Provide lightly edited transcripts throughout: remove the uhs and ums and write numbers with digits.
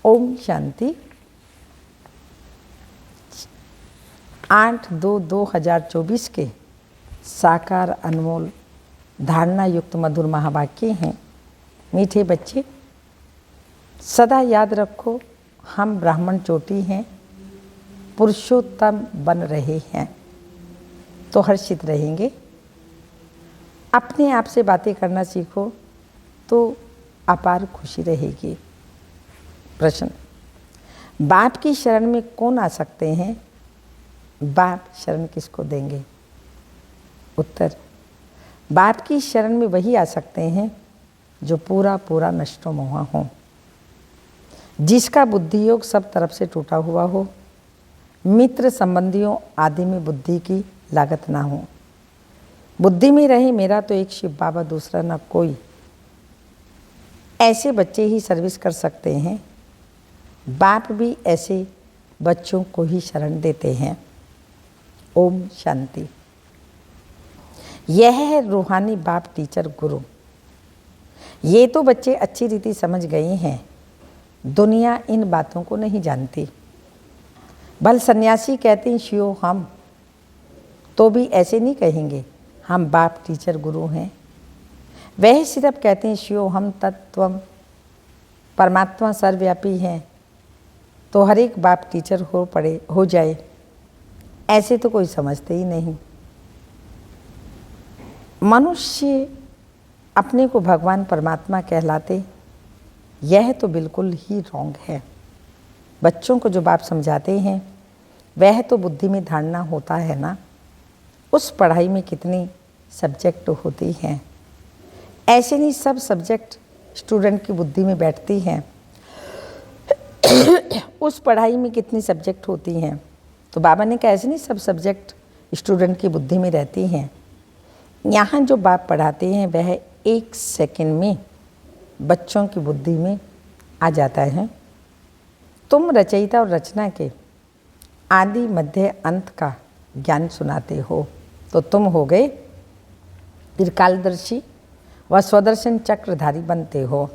ओम शांति। 8/2/2024 के साकार अनमोल धारणा युक्त मधुर महावाक्य हैं। मीठे बच्चे, सदा याद रखो, हम ब्राह्मण चोटी हैं, पुरुषोत्तम बन रहे हैं तो हर्षित रहेंगे। अपने आप से बातें करना सीखो तो अपार खुशी रहेगी। प्रश्न, बाप की शरण में कौन आ सकते हैं? बाप शरण किसको देंगे? उत्तर, बाप की शरण में वही आ सकते हैं जो पूरा पूरा नष्टो मोहा हो, जिसका बुद्धि योग सब तरफ से टूटा हुआ हो, मित्र संबंधियों आदि में बुद्धि की लागत ना हो। बुद्धि में रहे मेरा तो एक शिव बाबा, दूसरा ना कोई। ऐसे बच्चे ही सर्विस कर सकते हैं। बाप भी ऐसे बच्चों को ही शरण देते हैं। ओम शांति। यह है रूहानी बाप, टीचर, गुरु। ये तो बच्चे अच्छी रीति समझ गए हैं। दुनिया इन बातों को नहीं जानती। भल सन्यासी कहते हैं शिव हम, तो भी ऐसे नहीं कहेंगे हम बाप, टीचर, गुरु हैं। वह सिर्फ कहते हैं शिव हम तत्वम, परमात्मा सर्वव्यापी हैं, तो हर एक बाप टीचर हो जाए, ऐसे तो कोई समझते ही नहीं। मनुष्य अपने को भगवान परमात्मा कहलाते, यह तो बिल्कुल ही रॉन्ग है। बच्चों को जो बाप समझाते हैं वह तो बुद्धि में धारणा होता है ना। उस पढ़ाई में कितनी सब्जेक्ट होती हैं, ऐसे नहीं सब सब्जेक्ट स्टूडेंट की बुद्धि में बैठती हैं। उस पढ़ाई में कितनी सब्जेक्ट होती हैं, तो बाबा ने कहा ऐसे नहीं सब सब्जेक्ट स्टूडेंट की बुद्धि में रहती हैं। यहाँ जो बाप पढ़ाते हैं वह 1 सेकंड में बच्चों की बुद्धि में आ जाता है। तुम रचयिता और रचना के आदि मध्य अंत का ज्ञान सुनाते हो, तो तुम हो गए त्रिकालदर्शी व स्वदर्शन चक्रधारी बनते हो।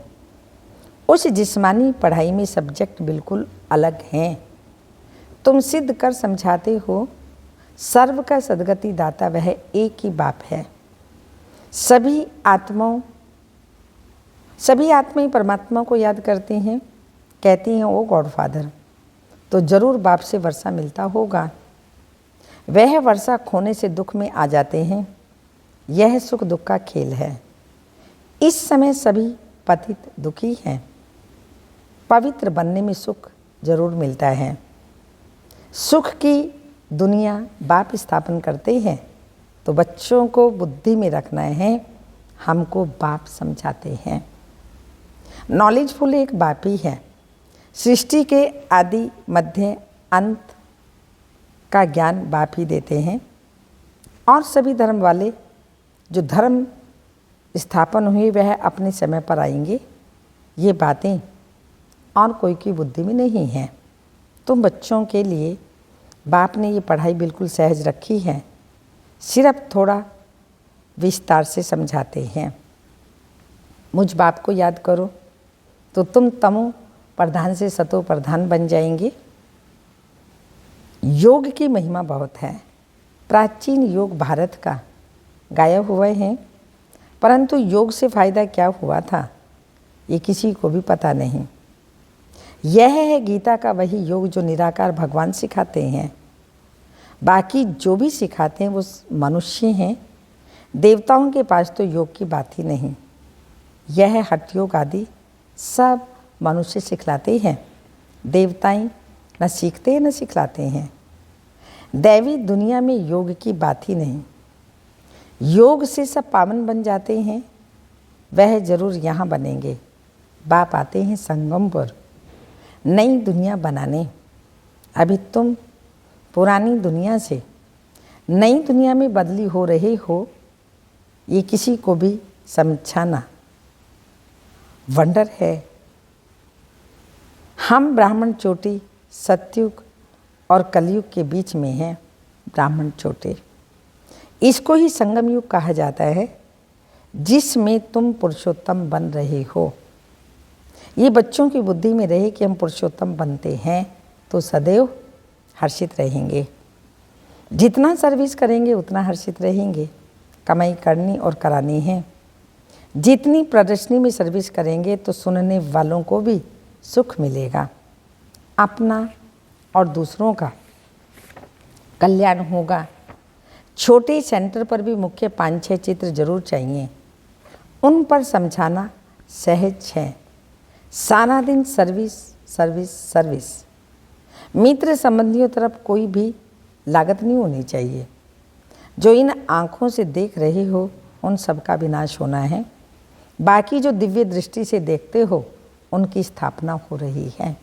उस जिस्मानी पढ़ाई में सब्जेक्ट बिल्कुल अलग हैं। तुम सिद्ध कर समझाते हो सर्व का सद्गति दाता वह एक ही बाप है। सभी आत्माएं परमात्मा को याद करती हैं, कहती हैं ओ गॉड फादर, तो जरूर बाप से वर्षा मिलता होगा। वह वर्षा खोने से दुख में आ जाते हैं। यह सुख दुख का खेल है। इस समय सभी पतित दुखी हैं। पवित्र बनने में सुख जरूर मिलता है। सुख की दुनिया बाप स्थापन करते हैं, तो बच्चों को बुद्धि में रखना है, हमको बाप समझाते हैं। नॉलेजफुल एक बाप ही है। सृष्टि के आदि मध्य अंत का ज्ञान बाप ही देते हैं। और सभी धर्म वाले जो धर्म स्थापन हुए वह अपने समय पर आएंगे। ये बातें और कोई की बुद्धि में नहीं हैं। तुम बच्चों के लिए बाप ने ये पढ़ाई बिल्कुल सहज रखी है, सिर्फ थोड़ा विस्तार से समझाते हैं। मुझ बाप को याद करो तो तुम तमो प्रधान से सतो प्रधान बन जाएंगे। योग की महिमा बहुत है। प्राचीन योग भारत का गायब हुए हैं, परंतु योग से फायदा क्या हुआ था ये किसी को भी पता नहीं। यह है गीता का वही योग जो निराकार भगवान सिखाते हैं। बाकी जो भी सिखाते हैं वो मनुष्य हैं। देवताओं के पास तो योग की बात ही नहीं। यह हठ योग आदि सब मनुष्य सिखलाते हैं। देवताएं न सीखते न सिखलाते हैं। दैवी दुनिया में योग की बात ही नहीं। योग से सब पावन बन जाते हैं, वह जरूर यहाँ बनेंगे। बाप आते हैं संगम पर नई दुनिया बनाने। अभी तुम पुरानी दुनिया से नई दुनिया में बदली हो रहे हो, ये किसी को भी समझाना वंडर है। हम ब्राह्मण चोटी सतयुग और कलयुग के बीच में हैं। ब्राह्मण चोटी, इसको ही संगम युग कहा जाता है, जिसमें तुम पुरुषोत्तम बन रहे हो। ये बच्चों की बुद्धि में रहे कि हम पुरुषोत्तम बनते हैं तो सदैव हर्षित रहेंगे। जितना सर्विस करेंगे उतना हर्षित रहेंगे। कमाई करनी और करानी है। जितनी प्रदर्शनी में सर्विस करेंगे तो सुनने वालों को भी सुख मिलेगा, अपना और दूसरों का कल्याण होगा। छोटे सेंटर पर भी मुख्य 5-6 चित्र जरूर चाहिए, उन पर समझाना सहज है। सारा दिन सर्विस सर्विस सर्विस। मित्र संबंधियों तरफ कोई भी लागत नहीं होनी चाहिए। जो इन आँखों से देख रहे हो उन सब का विनाश होना है। बाकी जो दिव्य दृष्टि से देखते हो उनकी स्थापना हो रही है।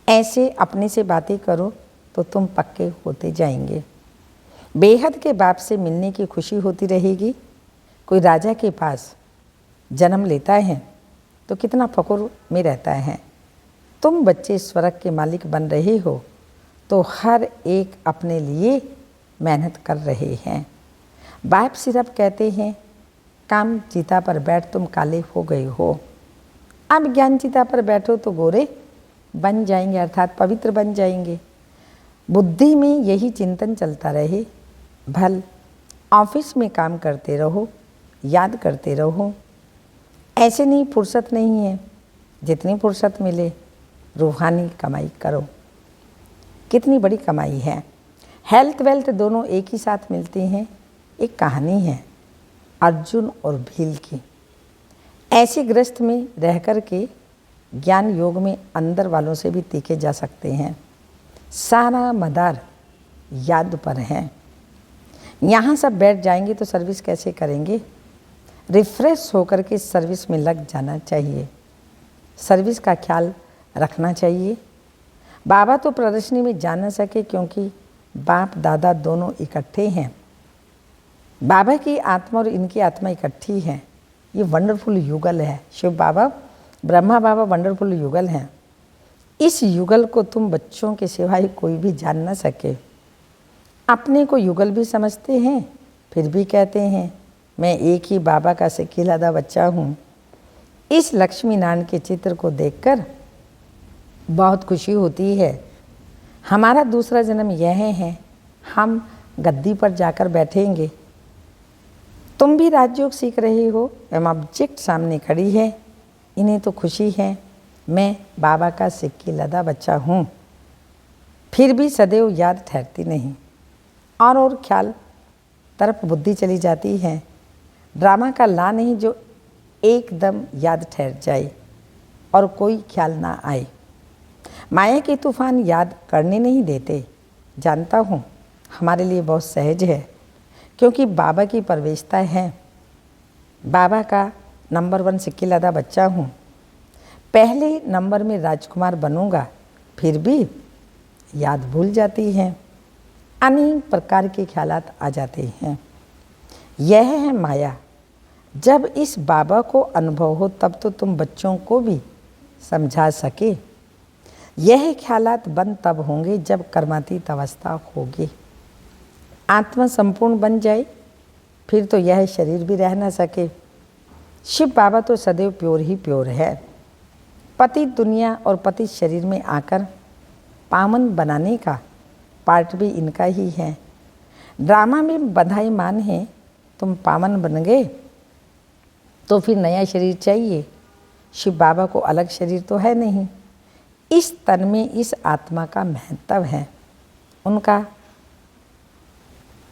ऐसे अपने से बातें करो तो तुम पक्के होते जाएंगे। बेहद के बाप से मिलने की खुशी होती रहेगी। कोई राजा के पास जन्म लेता है तो कितना फक्र में रहता है। तुम बच्चे स्वर्ग के मालिक बन रहे हो तो हर एक अपने लिए मेहनत कर रहे हैं। बाप सिर्फ कहते हैं काम चिता पर बैठ तुम काले हो गए हो। अब ज्ञान चिता पर बैठो तो गोरे बन जाएंगे, अर्थात पवित्र बन जाएंगे। बुद्धि में यही चिंतन चलता रहे। भल ऑफिस में काम करते रहो, याद करते रहो। ऐसे नहीं फुर्सत नहीं है, जितनी फुर्सत मिले रूहानी कमाई करो। कितनी बड़ी कमाई है। हेल्थ वेल्थ दोनों एक ही साथ मिलती हैं। एक कहानी है अर्जुन और भील की। ऐसे ग्रस्त में रह कर के ज्ञान योग में अंदर वालों से भी तीखे जा सकते हैं। सारा मदार याद पर है। यहाँ सब बैठ जाएंगे तो सर्विस कैसे करेंगे। रिफ्रेश होकर के सर्विस में लग जाना चाहिए। सर्विस का ख्याल रखना चाहिए। बाबा तो प्रदर्शनी में जा न सके क्योंकि बाप दादा दोनों इकट्ठे हैं। बाबा की आत्मा और इनकी आत्मा इकट्ठी है। ये वंडरफुल युगल है। शिव बाबा ब्रह्मा बाबा वंडरफुल युगल हैं। इस युगल को तुम बच्चों के सिवाय कोई भी जान न सके। अपने को युगल भी समझते हैं, फिर भी कहते हैं मैं एक ही बाबा का सिक्किलादा बच्चा हूँ। इस लक्ष्मी नारायण के चित्र को देखकर बहुत खुशी होती है। हमारा दूसरा जन्म यह है, हम गद्दी पर जाकर बैठेंगे। तुम भी राजयोग सीख रहे हो, एम ऑब्जेक्ट सामने खड़ी है। इन्हें तो खुशी है मैं बाबा का सिक्किलादा बच्चा हूँ, फिर भी सदैव याद ठहरती नहीं। और ख्याल तरफ बुद्धि चली जाती है। ड्रामा का ला नहीं जो एकदम याद ठहर जाए और कोई ख्याल ना आए। माया के तूफान याद करने नहीं देते। जानता हूँ हमारे लिए बहुत सहज है क्योंकि बाबा की प्रवेशता है। बाबा का नंबर 1 सिक्किलादा बच्चा हूँ। पहले नंबर में राजकुमार बनूंगा, फिर भी याद भूल जाती है। अनेक प्रकार के ख्यालात आ जाते हैं। यह है माया। जब इस बाबा को अनुभव हो तब तो तुम बच्चों को भी समझा सके। यह ख्यालात बंद तब होंगे जब कर्मातीत अवस्था होगी। आत्मा संपूर्ण बन जाए फिर तो यह शरीर भी रह न सके। शिव बाबा तो सदैव प्योर ही प्योर है। पति दुनिया और पति शरीर में आकर पावन बनाने का पार्ट भी इनका ही है। ड्रामा में बधाई मान है, तुम पावन बन गए तो फिर नया शरीर चाहिए। शिव बाबा को अलग शरीर तो है नहीं। इस तन में इस आत्मा का महत्व है।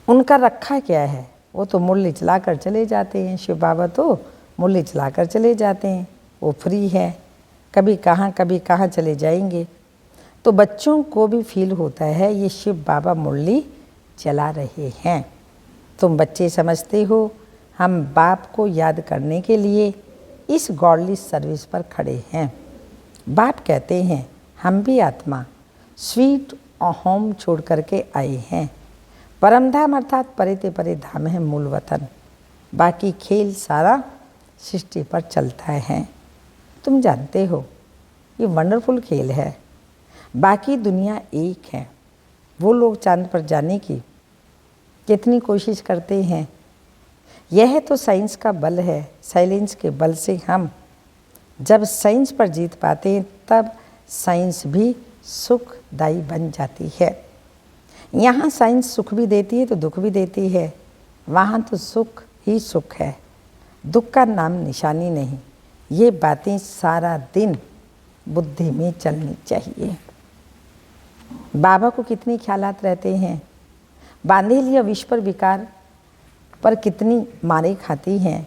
उनका रखा क्या है, वो तो मुरली चला कर चले जाते हैं। शिव बाबा तो मुरली चला कर चले जाते हैं, वो फ्री है। कभी कहाँ चले जाएंगे। तो बच्चों को भी फील होता है ये शिव बाबा मुरली चला रहे हैं। तुम बच्चे समझते हो हम बाप को याद करने के लिए इस गॉडली सर्विस पर खड़े हैं। बाप कहते हैं हम भी आत्मा स्वीट होम छोड़ करके आए हैं। परमधाम अर्थात परे ते परे धाम है मूल वतन। बाकी खेल सारा सृष्टि पर चलता है। तुम जानते हो ये वंडरफुल खेल है। बाकी दुनिया एक है। वो लोग चांद पर जाने की कितनी कोशिश करते हैं। यह तो साइंस का बल है। साइलेंस के बल से हम जब साइंस पर जीत पाते हैं तब साइंस भी सुखदायी बन जाती है। यहाँ साइंस सुख भी देती है तो दुख भी देती है, वहाँ तो सुख ही सुख है, दुख का नाम निशानी नहीं। ये बातें सारा दिन बुद्धि में चलनी चाहिए। बाबा को कितनी ख्यालात रहते हैं, बांधे लिया विष पर विकार पर कितनी मारे खाती हैं।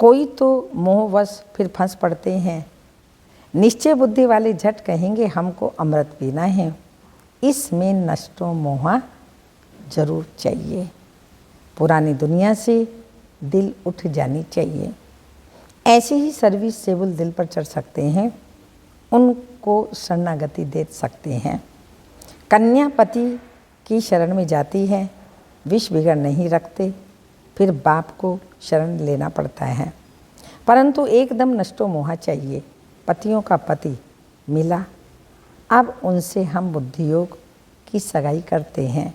कोई तो मोहवश फिर फंस पड़ते हैं। निश्चय बुद्धि वाले झट कहेंगे हमको अमृत पीना है। इसमें नष्टो मोहा जरूर चाहिए। पुरानी दुनिया से दिल उठ जानी चाहिए। ऐसे ही सर्विस सेवल दिल पर चढ़ सकते हैं, उनको शरणागति दे सकते हैं। कन्या पति की शरण में जाती है, विष बिगड़ नहीं रखते, फिर बाप को शरण लेना पड़ता है। परंतु एकदम नष्टो मोहा चाहिए। पतियों का पति मिला, अब उनसे हम बुद्धि योग की सगाई करते हैं।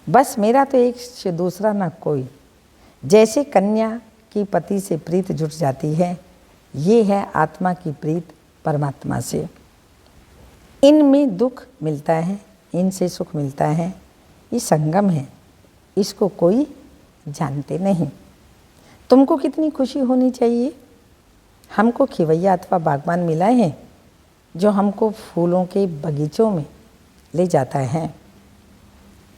बस मेरा तो एक से दूसरा ना कोई। जैसे कन्या की पति से प्रीत जुट जाती है, ये है आत्मा की प्रीत परमात्मा से। इनमें दुख मिलता है, इनसे सुख मिलता है, ये संगम है, इसको कोई जानते नहीं। तुमको कितनी खुशी होनी चाहिए। हमको खिवैया अथवा बागबान मिला है जो हमको फूलों के बगीचों में ले जाता है।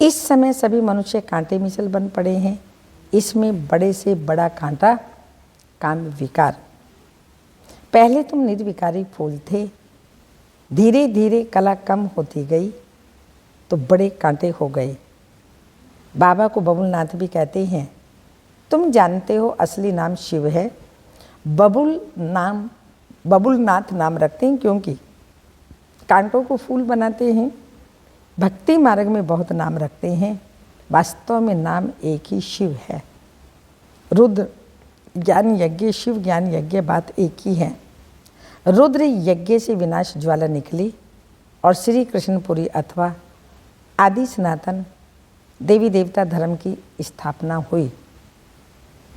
इस समय सभी मनुष्य कांटे मिसल बन पड़े हैं। इसमें बड़े से बड़ा कांटा काम विकार। पहले तुम निर्विकारी फूल थे, धीरे धीरे कला कम होती गई तो बड़े कांटे हो गए। बाबा को बबुलनाथ भी कहते हैं। तुम जानते हो असली नाम शिव है। बबुलनाथ नाम रखते हैं क्योंकि कांटों को फूल बनाते हैं। भक्ति मार्ग में बहुत नाम रखते हैं, वास्तव में नाम एक ही शिव है। रुद्र ज्ञान यज्ञ, शिव ज्ञान यज्ञ, बात एक ही है। रुद्र यज्ञ से विनाश ज्वाला निकली और श्री कृष्णपुरी अथवा आदि सनातन देवी देवता धर्म की स्थापना हुई।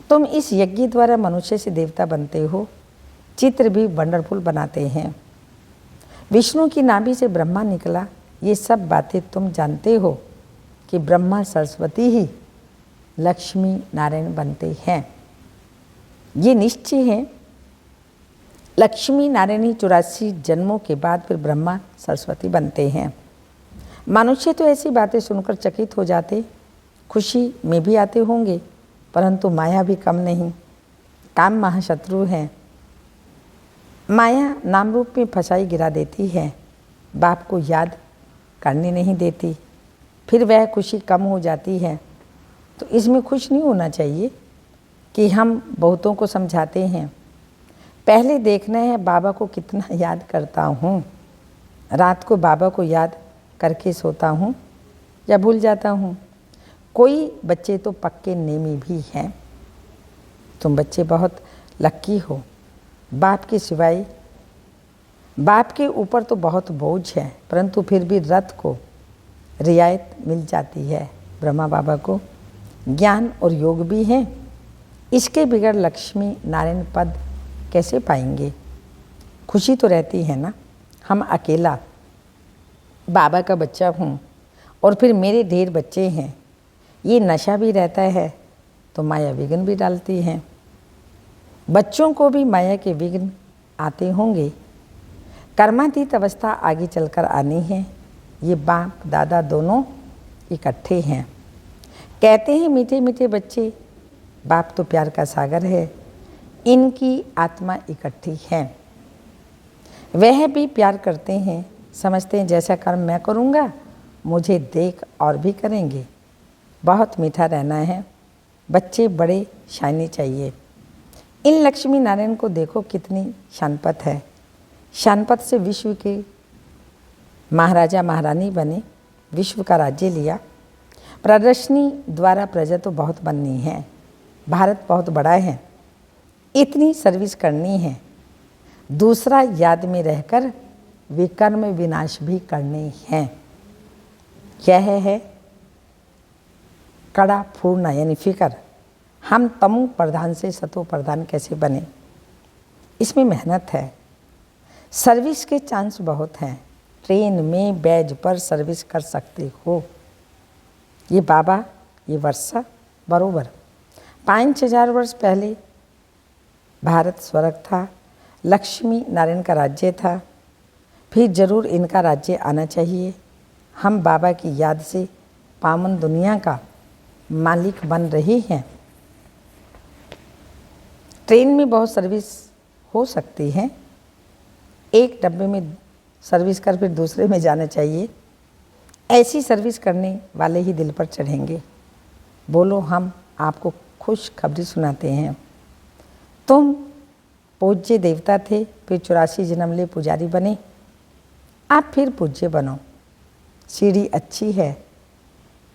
तुम इस यज्ञ द्वारा मनुष्य से देवता बनते हो। चित्र भी वंडरफुल बनाते हैं। विष्णु की नाभि से ब्रह्मा निकला। ये सब बातें तुम जानते हो कि ब्रह्मा सरस्वती ही लक्ष्मी नारायण बनते हैं। ये निश्चय है। लक्ष्मी नारायण ही 84 जन्मों के बाद फिर ब्रह्मा सरस्वती बनते हैं। मनुष्य तो ऐसी बातें सुनकर चकित हो जाते, खुशी में भी आते होंगे, परंतु माया भी कम नहीं। काम महाशत्रु है। माया नाम रूप में फसाई गिरा देती है, बाप को याद करने नहीं देती, फिर वह खुशी कम हो जाती है। तो इसमें खुश नहीं होना चाहिए कि हम बहुतों को समझाते हैं। पहले देखना है बाबा को कितना याद करता हूँ। रात को बाबा को याद करके सोता हूँ या भूल जाता हूँ। कोई बच्चे तो पक्के नेमी भी हैं। तुम बच्चे बहुत लक्की हो। बाप के सिवाय बाप के ऊपर तो बहुत बोझ है, परंतु फिर भी रथ को रियायत मिल जाती है। ब्रह्मा बाबा को ज्ञान और योग भी हैं। इसके बिगड़ लक्ष्मी नारायण पद कैसे पाएंगे। खुशी तो रहती है ना। हम अकेला बाबा का बच्चा हूँ और फिर मेरे ढेर बच्चे हैं। ये नशा भी रहता है तो माया विघ्न भी डालती है। बच्चों को भी माया के विघ्न आते होंगे। कर्मातीत अवस्था आगे चलकर आनी है। ये बाप दादा दोनों इकट्ठे हैं। कहते हैं मीठे मीठे बच्चे, बाप तो प्यार का सागर है। इनकी आत्मा इकट्ठी है। वह भी प्यार करते हैं, समझते हैं जैसा कर्म मैं करूँगा मुझे देख और भी करेंगे। बहुत मीठा रहना है। बच्चे बड़े शानी चाहिए। इन लक्ष्मी नारायण को देखो कितनी शानपत है। शानपत से विश्व के महाराजा महारानी बने, विश्व का राज्य लिया। प्रदर्शनी द्वारा प्रजा तो बहुत बननी है। भारत बहुत बड़ा है, इतनी सर्विस करनी है। दूसरा याद में रहकर विकर्म विनाश भी करने हैं। यह है कड़ा फूरना यानी फिकर। हम तमो प्रधान से सतो प्रधान कैसे बने। इसमें मेहनत है, सर्विस के चांस बहुत हैं। ट्रेन में बैज पर सर्विस कर सकते हो। ये बाबा, ये वर्षा बरोबर 5000 वर्ष पहले भारत स्वर्ग था, लक्ष्मी नारायण का राज्य था, फिर जरूर इनका राज्य आना चाहिए। हम बाबा की याद से पावन दुनिया का मालिक बन रहे हैं। ट्रेन में बहुत सर्विस हो सकती है, एक डब्बे में सर्विस कर फिर दूसरे में जाना चाहिए। ऐसी सर्विस करने वाले ही दिल पर चढ़ेंगे। बोलो, हम आपको खुश खबरी सुनाते हैं। तुम पूज्य देवता थे, फिर 84 जन्म ले पुजारी बने, आप फिर पूज्य बनो। सीढ़ी अच्छी है,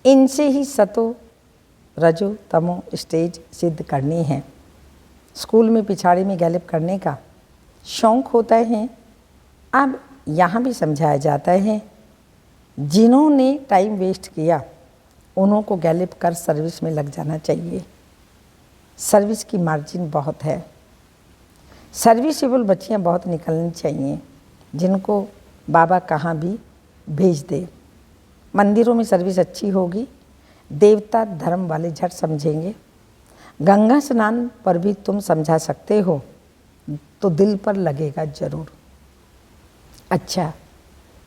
इनसे ही सतो रजो तमो स्टेज सिद्ध करनी है। स्कूल में पिछाड़ी में गैलिप करने का शौक होता है। अब यहाँ भी समझाया जाता है, जिन्होंने टाइम वेस्ट किया उन्हों को गैलिप कर सर्विस में लग जाना चाहिए। सर्विस की मार्जिन बहुत है। सर्विसेबल बच्चियाँ बहुत निकलनी चाहिए, जिनको बाबा कहाँ भी भेज दे। मंदिरों में सर्विस अच्छी होगी, देवता धर्म वाले झट समझेंगे। गंगा स्नान पर भी तुम समझा सकते हो तो दिल पर लगेगा जरूर। अच्छा,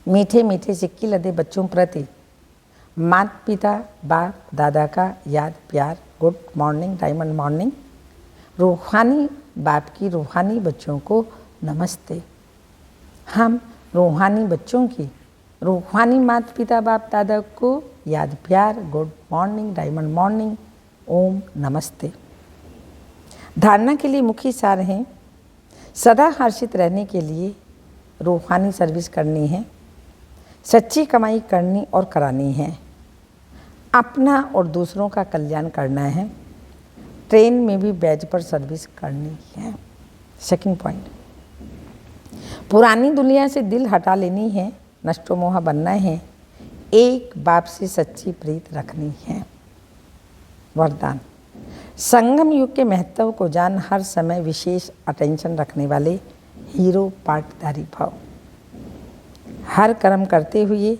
मीठे मीठे सिक्के लदे बच्चों प्रति माता पिता बाप दादा का याद प्यार, गुड मॉर्निंग, डायमंड मॉर्निंग। रूहानी बाप की रूहानी बच्चों को नमस्ते। हम रूहानी बच्चों की रूहानी माता पिता बाप दादा को याद प्यार, गुड मॉर्निंग, डायमंड मॉर्निंग, ओम नमस्ते। धारणा के लिए मुख्य सार हैं, सदा हर्षित रहने के लिए रूहानी सर्विस करनी है, सच्ची कमाई करनी और करानी है, अपना और दूसरों का कल्याण करना है, ट्रेन में भी बैज पर सर्विस करनी है। सेकंड पॉइंट, पुरानी दुनिया से दिल हटा लेनी है, नष्टो मोह बनना है, एक बाप से सच्ची प्रीत रखनी है। वरदान, संगम युग के महत्व को जान हर समय विशेष अटेंशन रखने वाले हीरो पाटधारी भव। हर कर्म करते हुए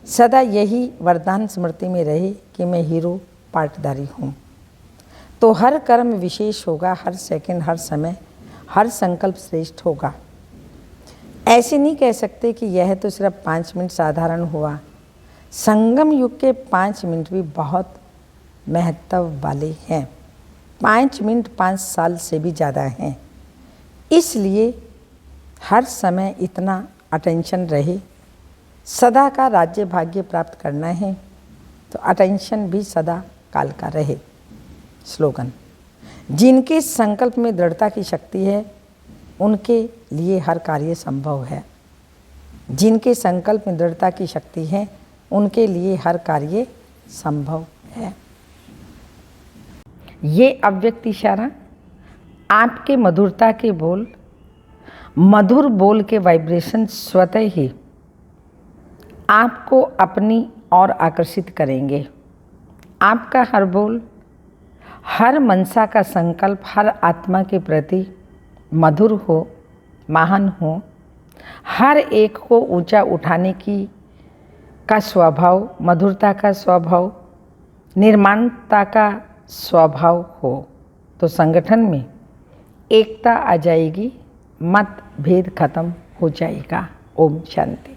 सदा यही वरदान स्मृति में रहे कि मैं हीरो पाटधारी हूँ, तो हर कर्म विशेष होगा, हर सेकंड, हर समय, हर संकल्प श्रेष्ठ होगा। ऐसे नहीं कह सकते कि यह तो सिर्फ 5 मिनट साधारण हुआ। संगम युग के 5 मिनट भी बहुत महत्व वाले हैं। 5 मिनट 5 साल से भी ज़्यादा हैं। इसलिए हर समय इतना अटेंशन रहे। सदा का राज्य भाग्य प्राप्त करना है तो अटेंशन भी सदा काल का रहे। स्लोगन, जिनके संकल्प में दृढ़ता की शक्ति है उनके लिए हर कार्य संभव है। जिनके संकल्प में दृढ़ता की शक्ति है उनके लिए हर कार्य संभव है। ये अव्यक्त इशारा आपके मधुरता के बोल, मधुर बोल के वाइब्रेशन स्वतः ही आपको अपनी ओर आकर्षित करेंगे। आपका हर बोल, हर मनसा का संकल्प हर आत्मा के प्रति मधुर हो, महान हो, हर एक को ऊंचा उठाने का स्वभाव, मधुरता का स्वभाव, निर्माणता का स्वभाव हो, तो संगठन में एकता आ जाएगी, मतभेद खत्म हो जाएगा। ओम शांति।